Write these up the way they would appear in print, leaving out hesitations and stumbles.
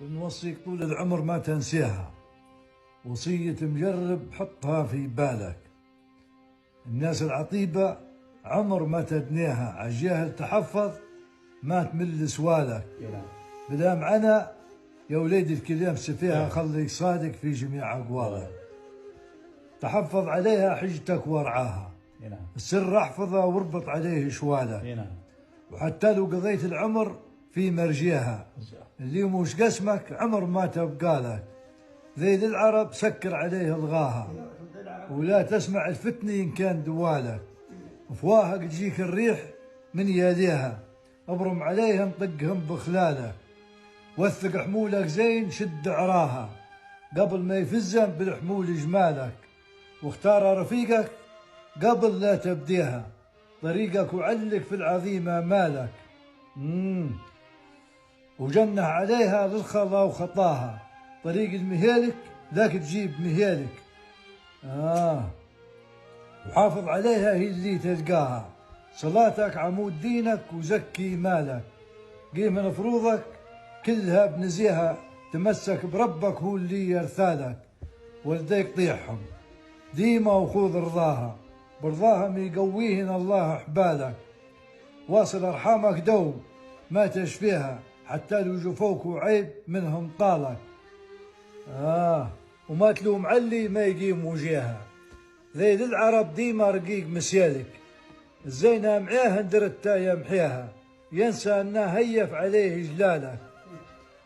نوصيك طول العمر ما تنسيها، وصية مجرب حطها في بالك. الناس العطيبة عمر ما تدنيها، عالجاهل تحفظ ما تمل سوالك. بلام أنا يا وليدي الكلام سفيها، خليك صادق في جميع أقوالك. تحفظ عليها حجتك وارعاها، السر احفظها واربط عليه شوالك. وحتى لو قضيت العمر في مرجيها، اللي مش قسمك عمر ما تبقى لك. ذيل العرب سكر عليه الغاها، ولا تسمع الفتنة إن كان دوالك. افواهك تجيك الريح من يديها، ابرم عليها انطقهم بخلالك. وثق حمولك زين شد عراها، قبل ما يفزن بالحمول جمالك. واختار رفيقك قبل لا تبديها، طريقك وعلق في العظيمة مالك. وجنح عليها للخلا وخطاها، طريق المهالك ذاك تجيب مهالك. وحافظ عليها هي اللي تلقاها، صلاتك عمود دينك وزكي مالك. قيم من فروضك كلها بنزيها، تمسك بربك هو اللي يرثالك. ولديك طيحهم ديما وخوذ رضاها، برضاهم يقويهن الله حبالك. واصل أرحامك دوم ما تشفيها، حتى لو جفوك وعيب منهم طالك. وما تلوم علي ما يقيم وجيها، ذيل العرب ديما رقيق مسيالك. الزينة معاه اندرتا يمحيها، ينسى أنه هيف عليه جلالك.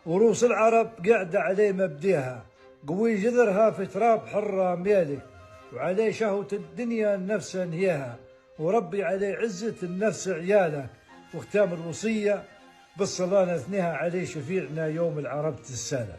وروس العرب قاعدة عليه مبديها، قوي جذرها في تراب حرة ميالك. وعليه شهوة الدنيا النفس انهيها، وربي عليه عزة النفس عيالك. واختام الوصية بالصلاة نثنيها عليه شفيعنا يوم العرب تسالة.